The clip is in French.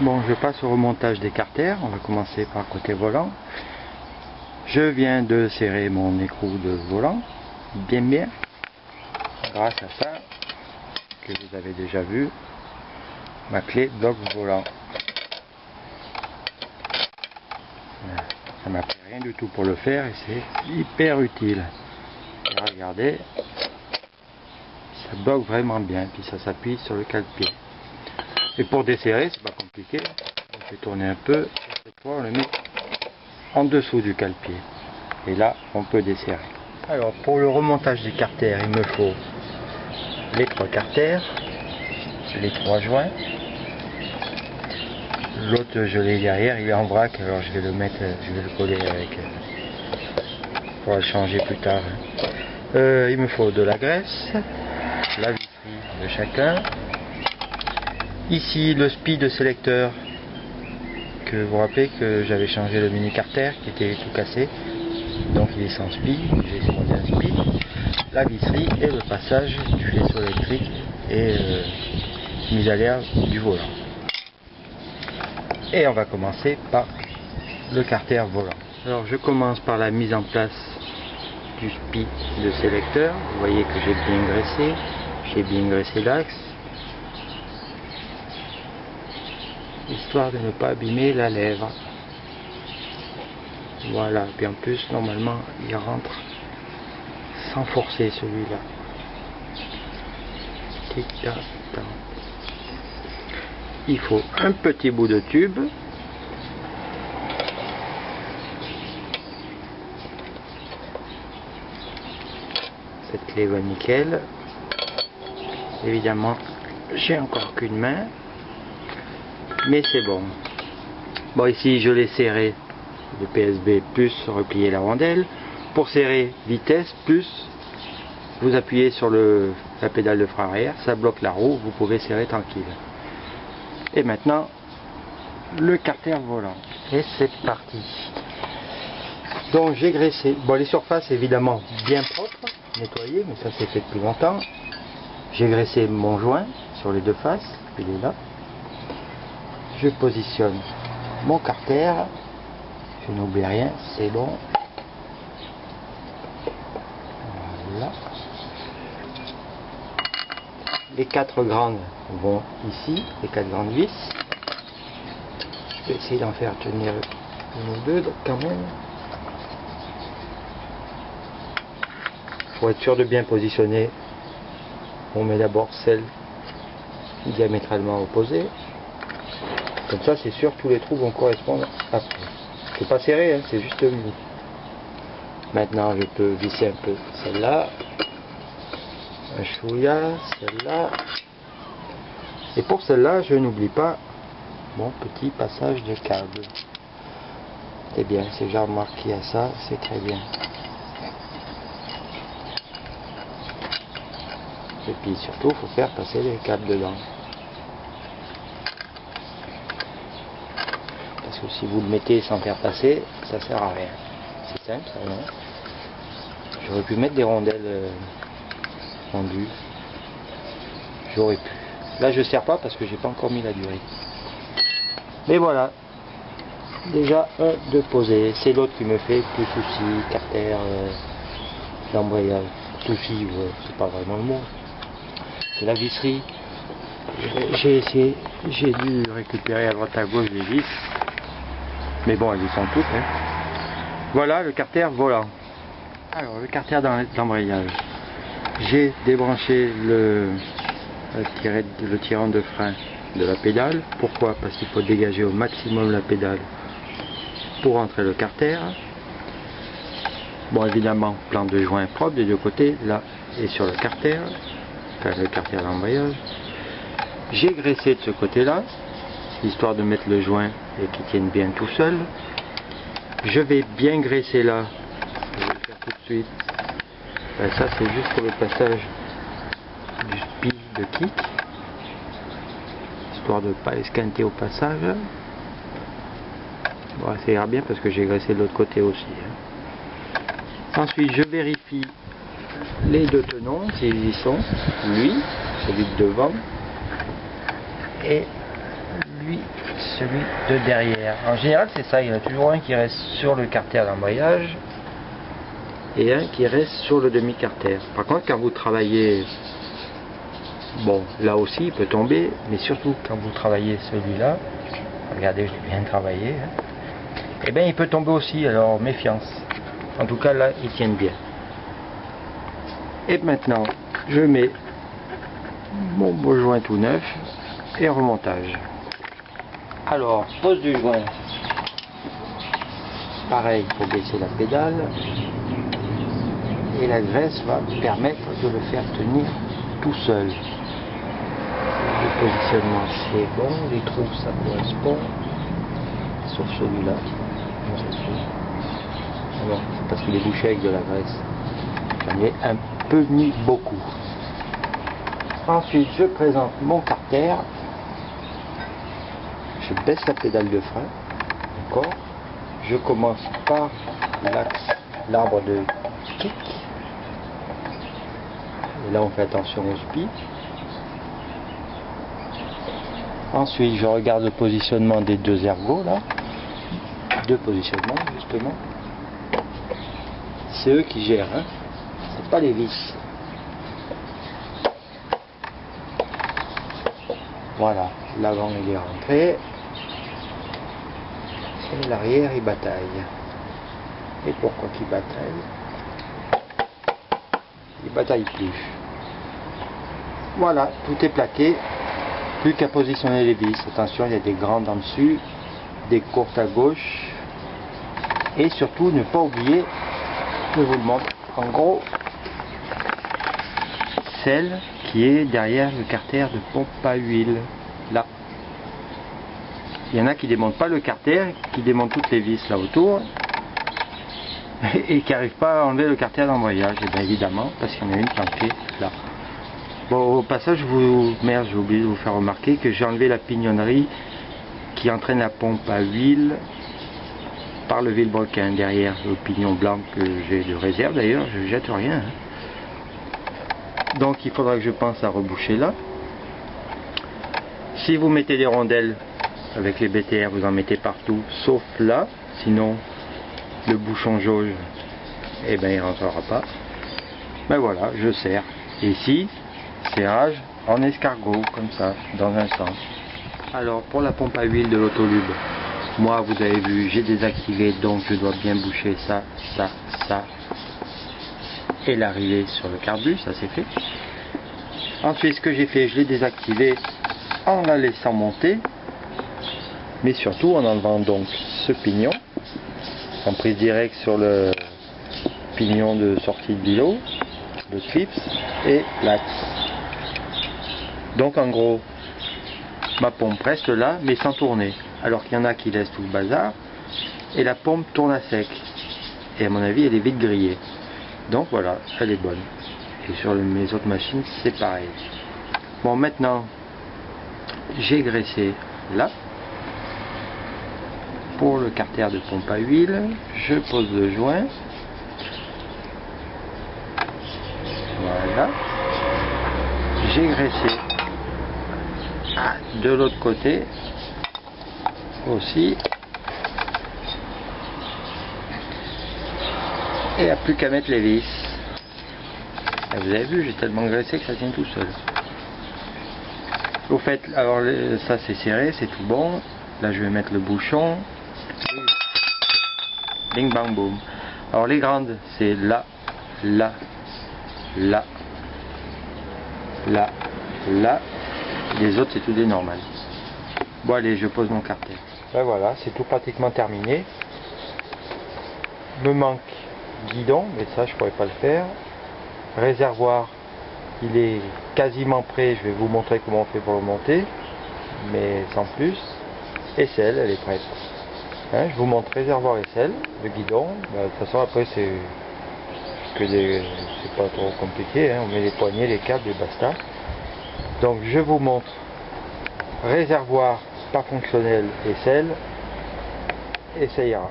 Bon, je passe au remontage des carters. On va commencer par le côté volant. Je viens de serrer mon écrou de volant bien grâce à ça que vous avez déjà vu, ma clé bloc volant. Ça m'a pris rien du tout pour le faire et c'est hyper utile. Et regardez, ça bloque vraiment bien, puis ça s'appuie sur le cale-pied. Et pour desserrer, c'est pas compliqué. On fait tourner un peu, et cette fois on le met en dessous du cale-pied. Et là, on peut desserrer. Alors, pour le remontage des carters, il me faut les 3 carters, les 3 joints. L'autre, je l'ai derrière, il est en vrac, alors je vais le mettre, je vais le coller avec. On pourra le changer plus tard. Il me faut de la graisse, la visserie de chacun. Ici, le speed sélecteur, que vous vous rappelez que j'avais changé le mini carter qui était tout cassé. Donc il est sans speed, j'ai commandé un speed. La visserie et le passage du faisceau électrique et mise à l'air du volant. Et on va commencer par le carter volant. Alors je commence par la mise en place du speed de sélecteur. Vous voyez que j'ai bien graissé l'axe, histoire de ne pas abîmer la lèvre. Voilà, puis en plus normalement il rentre sans forcer celui-là. Il faut un petit bout de tube. Cette clé va nickel. Évidemment, j'ai encore qu'une main, mais c'est bon. Bon, ici je l'ai serré, le PSB plus replier la rondelle. Pour serrer, vitesse plus, vous appuyez sur la pédale de frein arrière, ça bloque la roue, vous pouvez serrer tranquille. Et maintenant, le carter volant. Et c'est parti. Donc j'ai graissé, bon les surfaces évidemment bien propres, nettoyées, mais ça c'est fait depuis longtemps. J'ai graissé mon joint sur les 2 faces, il est là. Je positionne mon carter, je n'oublie rien, c'est bon. Voilà. Les 4 grandes vont ici, les 4 grandes vis. Je vais essayer d'en faire tenir une ou deux quand même. Pour être sûr de bien positionner, on met d'abord celle diamétralement opposée. Comme ça, c'est sûr, tous les trous vont correspondre après. C'est pas serré, hein, c'est juste mou. Maintenant, je peux visser un peu celle-là, un chouïa, celle-là. Et pour celle-là, je n'oublie pas mon petit passage de câble. Eh bien, c'est déjà marqué à ça, c'est très bien. Et puis surtout, il faut faire passer les câbles dedans. Parce que si vous le mettez sans faire passer, ça sert à rien. C'est simple, ça, non? J'aurais pu mettre des rondelles fondues. J'aurais pu. Là, je ne sers pas parce que j'ai pas encore mis la durée. Mais voilà. Déjà, un de posé. C'est l'autre qui me fait plus soucis, carter, d'embrayage. Soucis, c'est pas vraiment le mot. C'est la visserie. J'ai essayé, j'ai dû récupérer à droite à gauche des vis. Mais bon, elles y sont toutes. Hein. Voilà le carter volant. Alors, le carter d'embrayage. J'ai débranché le tirant de frein de la pédale. Pourquoi? Parce qu'il faut dégager au maximum la pédale pour entrer le carter. Bon, évidemment, plan de joint propre des 2 côtés, là et sur le carter. Enfin, le carter d'embrayage. J'ai graissé de ce côté-là, histoire de mettre le joint et qu'il tienne bien tout seul. Je vais bien graisser là. Je vais le faire tout de suite. Ben, ça, c'est juste pour le passage du speed de kick, histoire de ne pas esquinter au passage. Bon, ça ira bien parce que j'ai graissé de l'autre côté aussi. Hein. Ensuite, je vérifie les 2 tenons, s'ils y sont. Lui, celui de devant, et celui de derrière. En général c'est ça, il y en a toujours un qui reste sur le carter d'embrayage et un qui reste sur le demi-carter. Par contre quand vous travaillez, bon là aussi il peut tomber, mais surtout quand vous travaillez celui-là, regardez je l'ai bien travaillé, hein, et bien il peut tomber aussi, alors méfiance. En tout cas là ils tiennent bien. Et maintenant je mets mon beau joint tout neuf et remontage. Alors pose du joint, pareil pour baisser la pédale, et la graisse va permettre de le faire tenir tout seul. Le positionnement c'est bon, les trous ça correspond, sauf celui-là. Alors c'est parce qu'il est bouché avec de la graisse, j'en ai un peu mis beaucoup. Ensuite je présente mon carter, je baisse la pédale de frein, encore, je commence par l'axe, l'arbre de kick, et là on fait attention au spi. Ensuite je regarde le positionnement des deux ergots là, deux positionnements justement, c'est eux qui gèrent, hein. C'est pas les vis. Voilà, l'avant il est rentré et l'arrière il bataille. Et pourquoi qu'il bataille? Il bataille plus. Voilà, tout est plaqué, plus qu'à positionner les vis. Attention, il y a des grandes en dessus, des courtes à gauche, et surtout ne pas oublier, je vous le montre en gros, celle qui est derrière le carter de pompe à huile, là. Il y en a qui démontent pas le carter, qui démontent toutes les vis là autour et qui n'arrivent pas à enlever le carter d'embrayage, et bien évidemment parce qu'il y en a une planquée là. Bon, au passage merde, j'ai oublié de vous faire remarquer que j'ai enlevé la pignonnerie qui entraîne la pompe à huile par le vilebrequin derrière le pignon blanc que j'ai de réserve. D'ailleurs je jette rien, hein. Donc il faudra que je pense à reboucher là. Si vous mettez des rondelles avec les BTR, vous en mettez partout sauf là, sinon le bouchon jauge, et ben il rentrera pas. Ben voilà, je serre. Et ici, serrage en escargot, comme ça, dans un sens. Alors pour la pompe à huile de l'autolube, moi vous avez vu, j'ai désactivé, donc je dois bien boucher ça, ça, ça, et l'arrivée sur le carbu, ça c'est fait. Ensuite ce que j'ai fait, je l'ai désactivé en la laissant monter, mais surtout en enlevant donc ce pignon, en prise directe sur le pignon de sortie de bilot, le clips et l'axe. Donc en gros, ma pompe reste là, mais sans tourner, alors qu'il y en a qui laissent tout le bazar, et la pompe tourne à sec, et à mon avis elle est vite grillée. Donc voilà, elle est bonne. Et sur mes autres machines c'est pareil. Bon, maintenant j'ai graissé là pour le carter de pompe à huile. Je pose le joint, voilà, j'ai graissé de l'autre côté aussi, et il n'y a plus qu'à mettre les vis. Et vous avez vu, j'ai tellement graissé que ça tient tout seul. Au fait, alors ça c'est serré, c'est tout bon. Là je vais mettre le bouchon. Bing bang boom. Alors les grandes c'est là, là, là, là, là. Les autres c'est tout des normales. Bon allez, je pose mon carter. Ben voilà, c'est tout pratiquement terminé. Me manque guidon, mais ça je pourrais pas le faire. Réservoir, il est quasiment prêt, je vais vous montrer comment on fait pour le monter, mais sans plus. Aisselle, elle est prête. Hein, je vous montre réservoir aisselle, le guidon. Ben, de toute façon après c'est pas trop compliqué, hein. On met les poignées, les câbles et basta. Donc je vous montre réservoir pas fonctionnel aisselle, et ça ira.